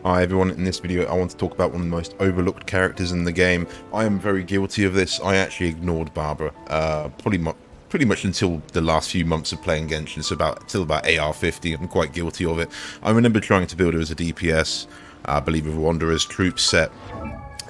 Hi everyone, in this video I want to talk about one of the most overlooked characters in the game. I am very guilty of this. I actually ignored Barbara, pretty much until the last few months of playing Genshin, so till about AR50. I'm quite guilty of it. I remember trying to build her as a DPS, I believe with Wanderer's troop set,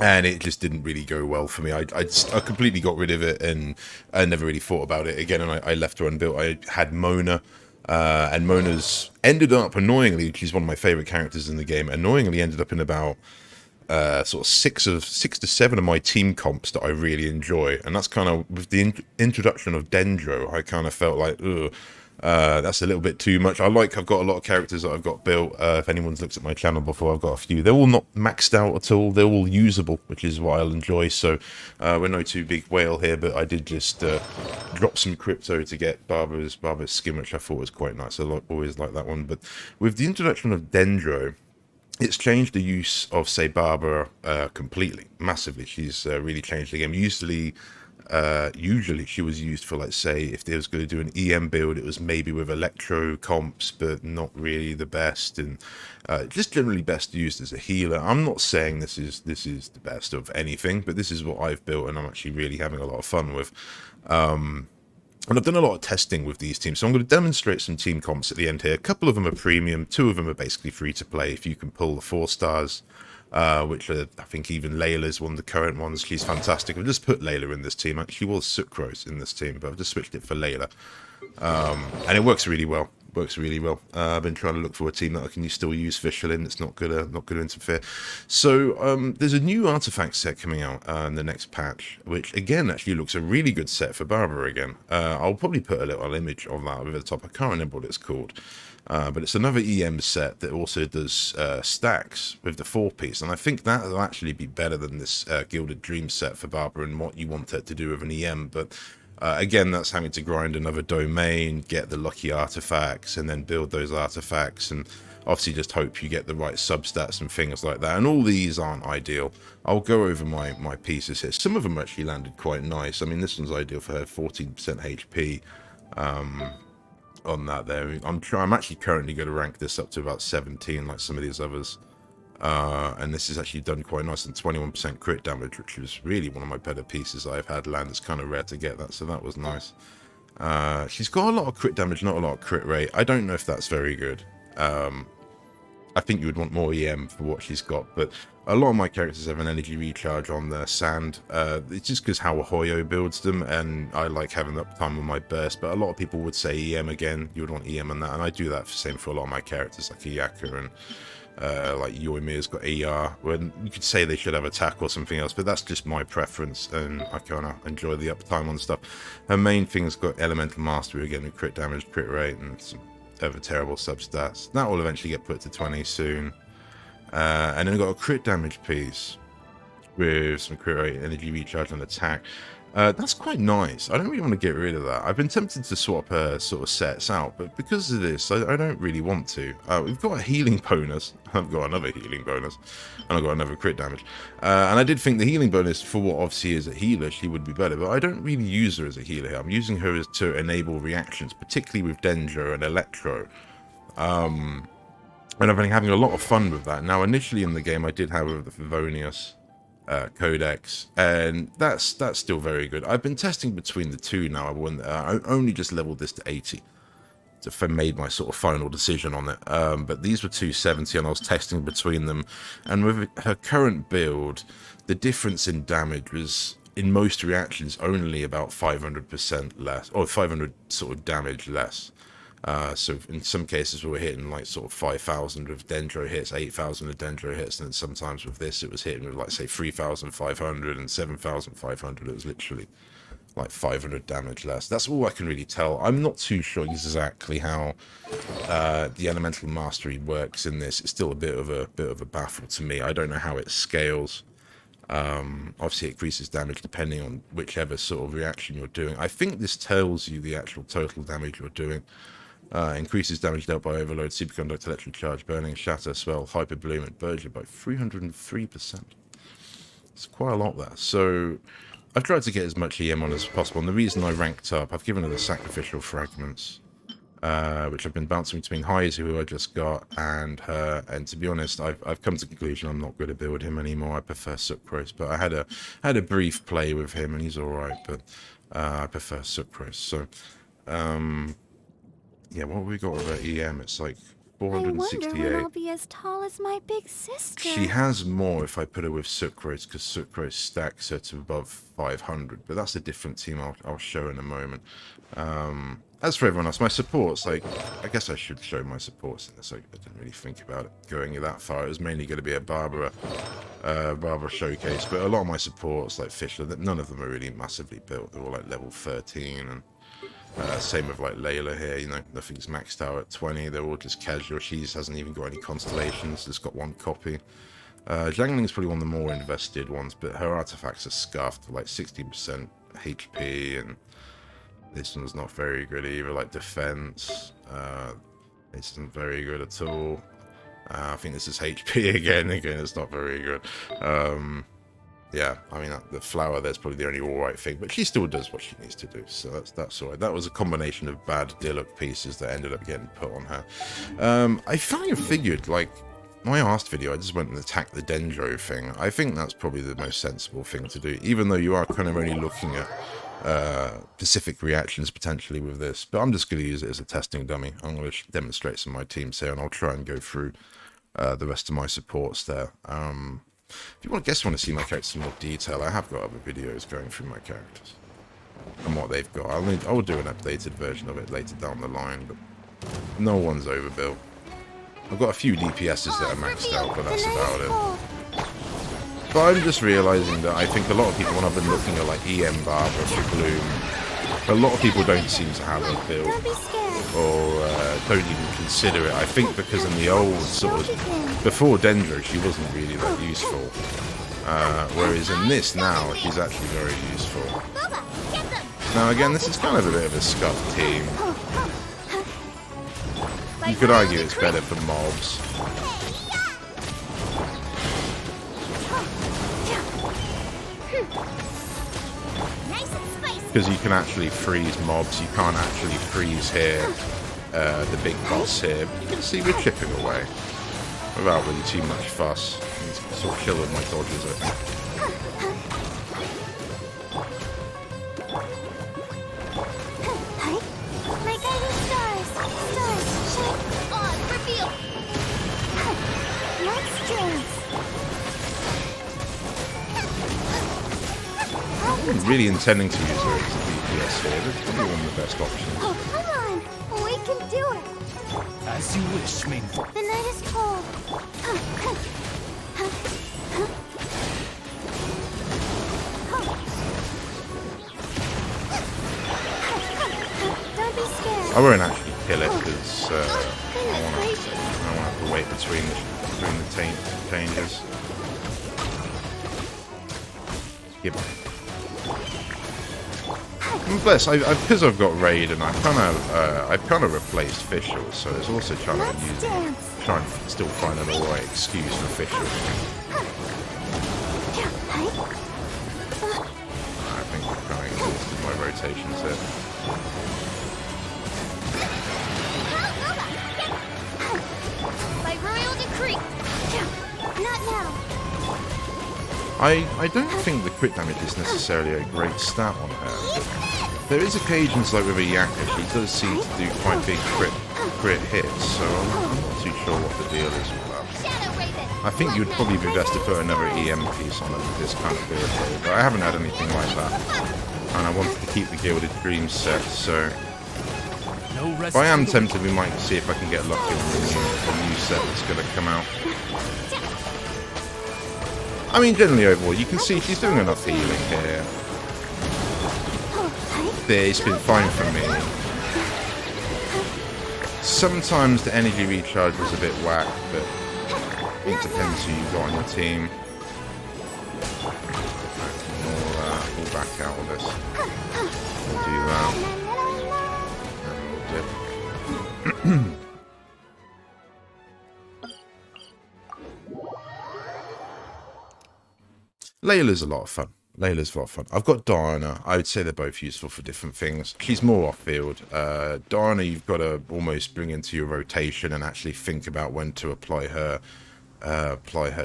and it just didn't really go well for me. I completely got rid of it, and I never really thought about it again, and I left her unbuilt. I had Mona, and Mona's ended up, annoyingly, she's one of my favourite characters in the game, annoyingly ended up in about sort of six to seven of my team comps that I really enjoy. And that's kind of, with the introduction of Dendro, I kind of felt like, ugh, that's a little bit too much. I've got a lot of characters that I've got built. If anyone's looked at my channel before, I've got a few. They're all not maxed out at all. They're all usable, which is what I'll enjoy. So we're no too big whale here, but I did just drop some crypto to get Barbara's skin, which I thought was quite nice. I always like that one. But with the introduction of Dendro, it's changed the use of, say, Barbara completely, massively. She's really changed the game. Usually she was used for, like, say, if they was going to do an EM build, it was maybe with Electro comps, but not really the best, and just generally best used as a healer. I'm not saying this is the best of anything, but this is what I've built, and I'm actually really having a lot of fun with. And I've done a lot of testing with these teams, so I'm going to demonstrate some team comps at the end here. A couple of them are premium, two of them are basically free to play if you can pull the 4 stars, which are, I think even Layla's one of the current ones. She's fantastic. I've just put Layla in this team. Actually was Sucrose in this team, but I've just switched it for Layla. And it works really well. I've been trying to look for a team that I can still use Fischl in. It's not gonna interfere. So there's a new artifact set coming out in the next patch, which again actually looks a really good set for Barbara again. I'll probably put a little image of that over the top. I can't remember what it's called. But it's another EM set that also does stacks with the 4-piece, and I think that will actually be better than this Gilded Dream set for Barbara and what you want it to do with an EM. But again, that's having to grind another domain, get the lucky artifacts, and then build those artifacts, and obviously just hope you get the right substats and things like that. And all these aren't ideal. I'll go over my pieces here. Some of them actually landed quite nice. I mean, this one's ideal for her 14% HP. On that there, I'm actually currently going to rank this up to about 17, like some of these others. And this is actually done quite nice, and 21% crit damage, which was really one of my better pieces I've had land. It's kind of rare to get that, so that was nice. She's got a lot of crit damage, not a lot of crit rate. I don't know if that's very good. I think you would want more EM for what she's got, but a lot of my characters have an energy recharge on their sand. It's just because how Hoyo builds them, and I like having uptime on my burst, but a lot of people would say EM again. You would want EM on that, and I do that same for a lot of my characters, like Iyaka and like Yoimiya's got ER, when you could say they should have attack or something else, but that's just my preference, and I kind of enjoy the uptime on stuff. Her main thing's got Elemental Mastery again, with crit damage, crit rate, and some other terrible substats. That will eventually get put to 20 soon. And then we've got a crit damage piece with some crit rate, energy recharge, and attack. That's quite nice. I don't really want to get rid of that. I've been tempted to swap her sort of sets out, but because of this, I don't really want to. We've got a healing bonus. I've got another healing bonus, and I've got another crit damage. And I did think the healing bonus, for what obviously is a healer, she would be better, but I don't really use her as a healer here. I'm using her to enable reactions, particularly with Dendro and Electro. And I've been having a lot of fun with that. Now, initially in the game, I did have the Favonius Codex, and that's still very good. I've been testing between the two now. I only just leveled this to 80 to made my sort of final decision on it. But these were 270, and I was testing between them. And with her current build, the difference in damage was, in most reactions, only about 500% less, or 500 sort of damage less. So in some cases we were hitting like sort of 5,000 with Dendro hits, 8,000 with Dendro hits, and then sometimes with this it was hitting with, like, say, 3,500 and 7,500. It was literally like 500 damage less. That's all I can really tell. I'm not too sure exactly how the elemental mastery works in this. It's still a bit of a baffle to me. I don't know how it scales. Obviously it increases damage depending on whichever sort of reaction you're doing. I think this tells you the actual total damage you're doing. Increases damage dealt by overload, superconduct, electric charge, burning, shatter, swell, hyper bloom, and burgeon by 303%. It's quite a lot there. So I've tried to get as much EM on as possible, and the reason I ranked up, I've given her the sacrificial fragments. which I've been bouncing between Heiser, who I just got, and her. And to be honest, I've come to the conclusion I'm not going to build him anymore. I prefer Sucrose, but I had a brief play with him, and he's all right. But I prefer Sucrose. So yeah, what have we got with her EM? It's like 468. I wonder when I'll be as tall as my big sister. She has more if I put her with Sucrose, because Sucrose stacks her to above 500. But that's a different team I'll show in a moment. As for everyone else, my supports, like, I guess I should show my supports in this. I didn't really think about it going that far. It was mainly going to be a Barbara showcase, but a lot of my supports, like Fisher, none of them are really massively built. They're all like level 13, and same with like Layla here, you know, nothing's maxed out at 20. They're all just casual. She hasn't even got any constellations, just got one copy. Jiangling's probably one of the more invested ones, but her artifacts are scuffed, like 60% HP, and this one's not very good either, like defense. This isn't very good at all. I think this is HP again, it's not very good. Yeah, I mean, the flower there's probably the only alright thing, but she still does what she needs to do, so that's alright. That was a combination of bad Diluc pieces that ended up getting put on her. I kind of figured, like, my last video, I just went and attacked the dendro thing. I think that's probably the most sensible thing to do, even though you are kind of only looking at specific reactions potentially with this, but I'm just going to use it as a testing dummy. I'm going to demonstrate some of my teams here, and I'll try and go through the rest of my supports there. If you want to see my characters in more detail, I have got other videos going through my characters and what they've got. I'll do an updated version of it later down the line, but no one's overbuilt. I've got a few DPSs that are maxed out, but that's about it. But I'm just realizing that I think a lot of people, when I've been looking at like EM Barbara for Bloom, a lot of people don't seem to have a build, or don't even consider it. I think because in the old sort of, before Dendro, she wasn't really that useful. Whereas in this now, she's actually very useful. Now again, this is kind of a bit of a scuffed team. You could argue it's better for mobs. Because you can actually freeze mobs, you can't actually freeze here, the big boss here. But you can see we're chipping away without really too much fuss. It's sort of chill with my dodges, I think. My guiding stars, shine on, reveal. Light strings. I'm really intending to use her as a DPS here. That's probably one of the best options. Oh, come on! We can do it! As you wish, maiden. The night is cold. Don't be scared. I won't actually kill it because I want to have to wait between the changes. Yep. Plus, because I've got raid and I've kind of replaced Fischl, so it's also trying to still find an alright excuse for Fischl. I think we're kind of exhausted my rotations here. By royal decree. Not now. I don't think the crit damage is necessarily a great stat on her. There is occasions like with a Yaka, she does seem to do quite big crit hits, so I'm not too sure what the deal is with that. I think you'd probably be best to put another EM piece on it with this kind of build, but I haven't had anything like that. And I wanted to keep the Gilded Dreams set, so if I am tempted, we might see if I can get lucky on the new set that's going to come out. I mean, generally overall, you can see she's doing enough healing here. It's been fine for me. Sometimes the energy recharge was a bit whack, but it depends who you've got on your team. We'll back out of this. We'll do that. And we'll dip. Layla's a lot of fun. Layla's a lot of fun. I've got Diona. I would say they're both useful for different things. She's more off-field. Diona, you've got to almost bring into your rotation and actually think about when to apply her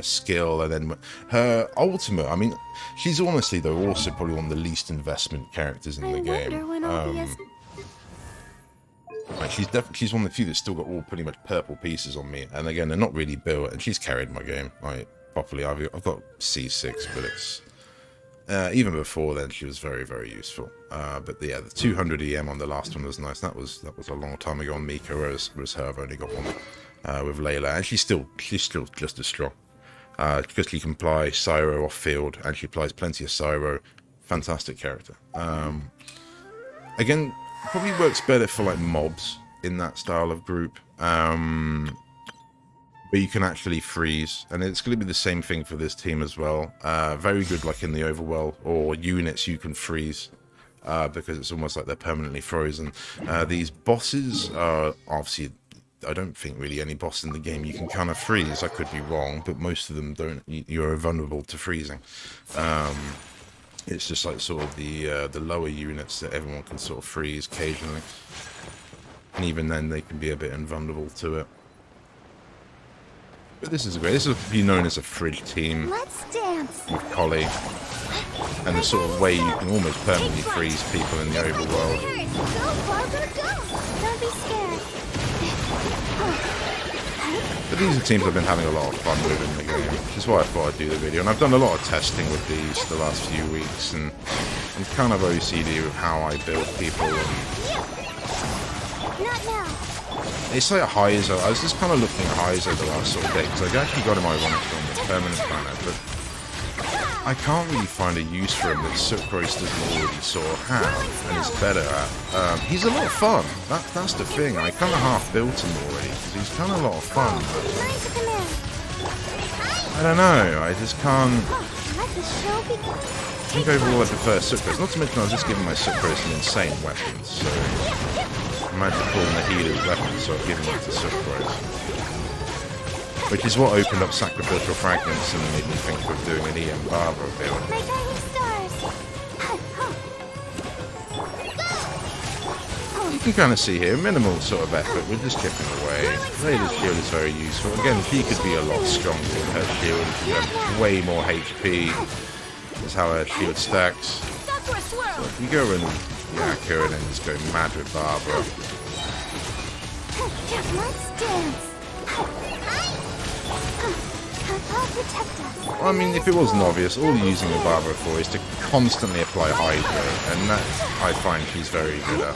skill, and then her ultimate. I mean, she's honestly though also probably one of the least investment characters in the game. Like she's one of the few that's still got all pretty much purple pieces on me, and again they're not really built, and she's carried my game like properly. I've got C6, but it's even before then she was very, very useful. But yeah, the 200 EM on the last one was nice. That was a long time ago on Mika, whereas her I've only got one with Layla, and she's still just as strong because she can apply Cyro off field, and she applies plenty of Cyro. Fantastic character. Again, probably works better for like mobs in that style of group. But you can actually freeze, and it's going to be the same thing for this team as well. Very good like in the overworld or units you can freeze because it's almost like they're permanently frozen. These bosses are obviously, I don't think really any boss in the game you can kind of freeze. I could be wrong, but most of them don't. You're vulnerable to freezing. It's just like sort of the lower units that everyone can sort of freeze occasionally, and even then they can be a bit invulnerable to it. But this is great. This will be known as a fridge team. Let's dance with Collei, and the sort of way you can almost permanently freeze people in the overworld. Go, Barbara, go! Don't be scared. But these are teams I've been having a lot of fun with in the game, which is why I thought I'd do the video. And I've done a lot of testing with these the last few weeks, and I'm kind of OCD with how I build people. Not now. It's like Heiser. I was just kind of looking at Heiser the last sort of day, because I actually got him ironically on the permanent planet, but I can't really find a use for him that Sucrose doesn't already sort of have, and is better at. He's a lot of fun. That's the thing. I kind of half built him already, because he's kind of a lot of fun. But I don't know. I just can't. I think overall I prefer Sucrose. Not to mention I was just giving my Sucrose an insane weapon, so imagine pulling the healer's weapon, so I've given it to Sucrose. Which is what opened up Sacrificial Fragments and made me think of doing an EM Barbara build. You can kind of see here, minimal sort of effort, we're just chipping away. Layla's shield is very useful. Again, she could be a lot stronger with her shield. She has way more HP. That's how her shield stacks. So if you go and yak her and then just go mad with Barbara. Let's dance. Well, I mean, if it wasn't obvious, all you're using the Barbara for is to constantly apply Hydro, and that I find she's very good at.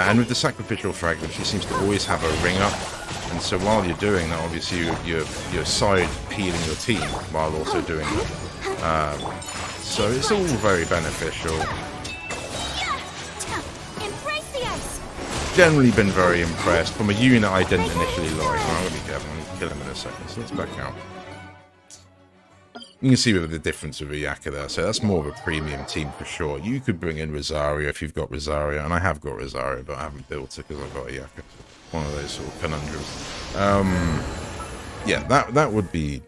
And with the Sacrificial Fragment, she seems to always have a ring up, and so while you're doing that, obviously you're side peeling your team while also doing that. So it's all very beneficial. Generally been very impressed. From a unit I didn't initially like. I'm going to be careful, I'm going to kill him in a second, so let's back out. You can see with the difference of Ayaka there, so that's more of a premium team for sure. You could bring in Rosario if you've got Rosario, and I have got Rosario, but I haven't built it because I've got Ayaka. One of those sort of conundrums. Yeah, that would be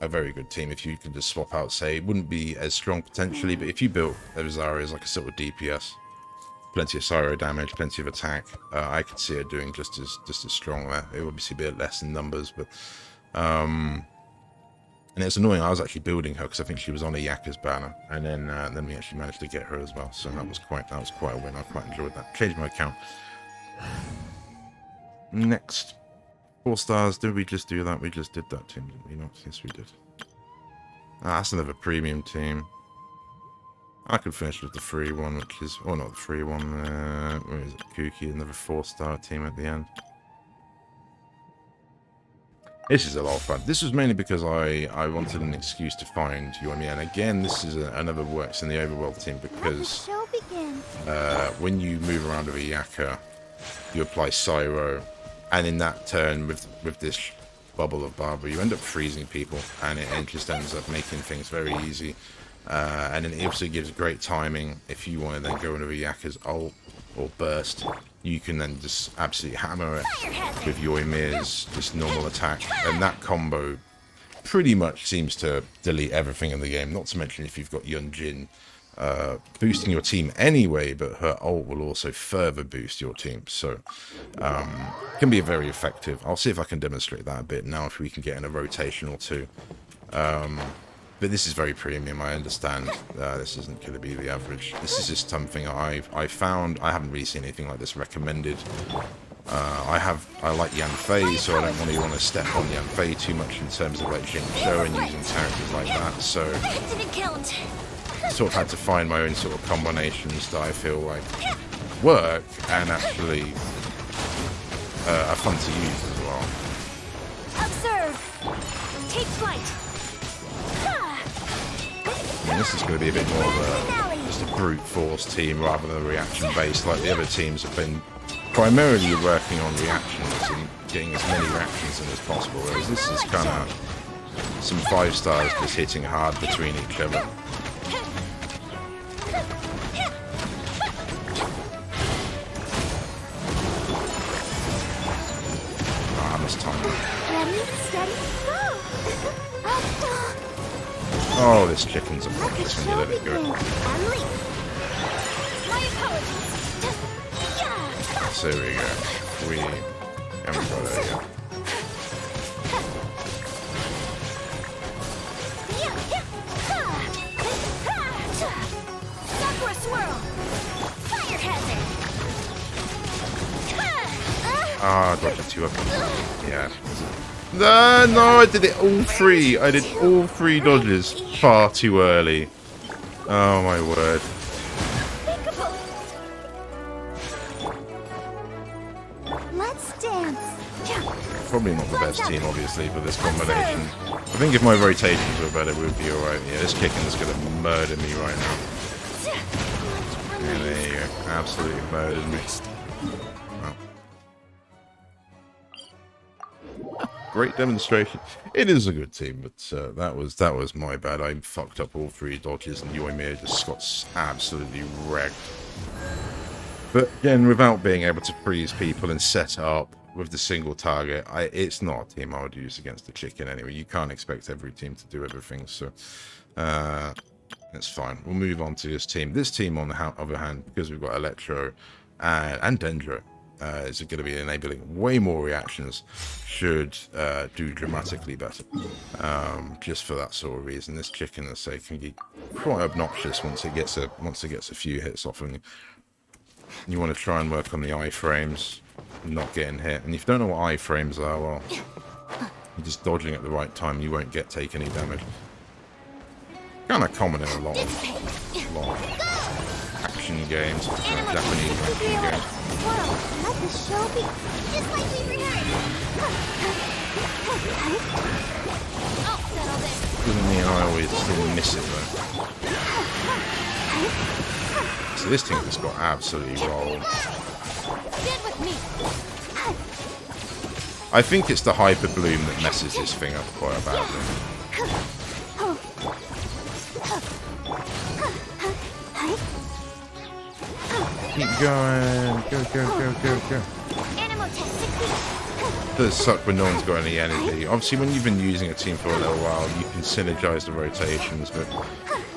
a very good team if you could just swap out, say, it wouldn't be as strong potentially, but if you built a Rosario as like a sort of DPS, plenty of Cyro damage, plenty of attack, I could see it doing just as strong there. It would obviously be a bit less in numbers, but and it's annoying. I was actually building her because I think she was on a Yaka's banner, and then we actually managed to get her as well. So that was quite a win. I quite enjoyed that. Changed my account. Next, 4 stars. Did we just do that? We just did that team, didn't we? Not yes, we did. That's another premium team. I could finish with the free one, which is, or not the free one. Where is it? Kooky, another 4-star team at the end. This is a lot of fun. This was mainly because I wanted an excuse to find you and me. And again, this is another works in the overworld team because when you move around with a Yaka, you apply Cyro, and in that turn with this bubble of Barbara, you end up freezing people, and it just ends up making things very easy. And then it also gives great timing if you want to then go into a Yaka's ult or burst. You can then just absolutely hammer it with your Ymir's just normal attack, and that combo pretty much seems to delete everything in the game. Not to mention if you've got Yunjin boosting your team anyway, but her ult will also further boost your team. So it can be very effective. I'll see if I can demonstrate that a bit now, if we can get in a rotation or two. But this is very premium, I understand. This isn't going to be the average. This is just something I found. I haven't really seen anything like this recommended. I like Yan Fei, so I don't really want to step on Yan Fei too much in terms of like Jin Cho and using characters like that. So I sort of had to find my own sort of combinations that I feel like work and actually are fun to use as well. Observe. Take flight. And this is going to be a bit more of just a brute force team rather than a reaction based, like the other teams have been primarily working on reactions and getting as many reactions in as possible, whereas this is kind of some 5 stars just hitting hard between each other. Ah, this time. Ready, steady, go. Oh, this chicken's a problem when you let it go. My apologies. So there we go. We haven't got it yet. Sakura swirl. Fire hazard. Ah, dodged it 2 up. Yeah. No, I did it all 3. I did all 3 dodges far too early. Oh my word. Let's dance. Probably not the best team, obviously, for this combination. I think if my rotations were better, we'd be alright. Yeah, this Kicken's going to murder me right now. Yeah, there you go. Absolutely murdered me. Well. Great demonstration. It is a good team, but that was my bad. I fucked up all 3 dodges, and Yoimiya just got absolutely wrecked. But again, without being able to freeze people and set up with the single target, it's not a team I would use against the chicken anyway. You can't expect every team to do everything, so that's fine. We'll move on to this team. This team, on the other hand, because we've got Electro and Dendro, is going to be enabling way more reactions, should do dramatically better. Just for that sort of reason. This chicken, let's say, can be quite obnoxious once it gets a few hits off him. You want to try and work on the iframes, not getting hit. And if you don't know what iframes are, well, you're just dodging at the right time, you won't take any damage. Kind of common in a lot of action games, Japanese action games. Let the show be just like we rehearsed. I'll settle this. Doesn't mean I always still miss it though. So this team just got absolutely rolled. I think it's the hyper bloom that messes this thing up quite badly. Keep going. Go. It does suck when no one's got any energy. Obviously, when you've been using a team for a little while, you can synergize the rotations, but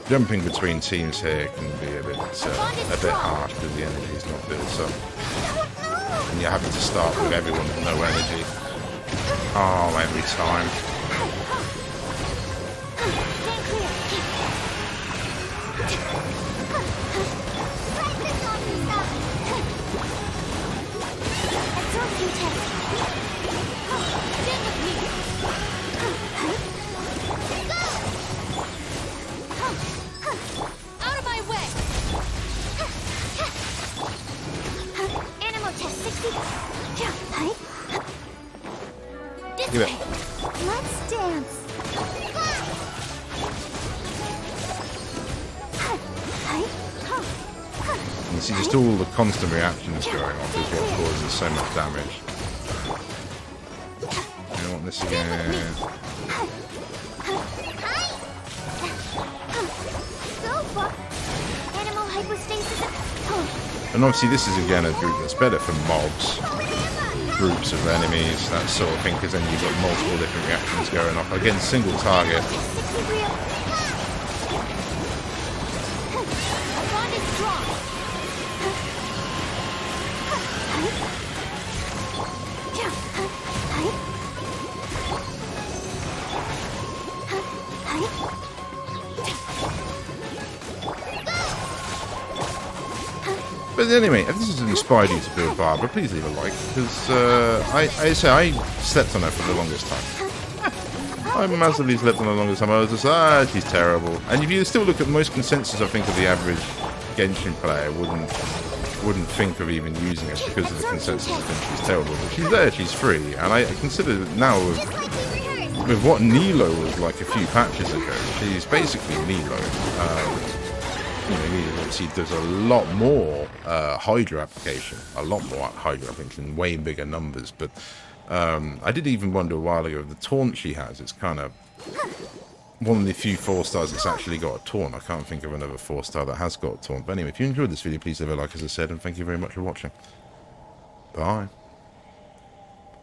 jumping between teams here can be a bit harsh because the energy is not good. So, and you're having to start with everyone with no energy. Oh, every time. Give it. Let's dance. You see, just all the constant reactions going off is what causes so much damage. I want this again. And obviously this is again a group that's better for mobs. groups of enemies, that sort of thing, because then you've got multiple different reactions going off. Again, single target. But anyway, if this has inspired you to build Barbara, please leave a like, because I slept on her for the longest time. I massively slept on her the longest time. I was just, she's terrible. And if you still look at most consensus, I think, of the average Genshin player wouldn't think of even using it because of the consensus. I think she's terrible. But she's there, she's free, and I consider that now with what Nilo was like a few patches ago, she's basically Nilo. You know, Nilo obviously does a lot more Hydra application, in way bigger numbers. But I did even wonder a while ago, the taunt she has, it's kind of one of the few 4-stars that's actually got a taunt. I can't think of another 4-star that has got a taunt. But anyway, if you enjoyed this video, please leave a like, as I said, and thank you very much for watching. Bye.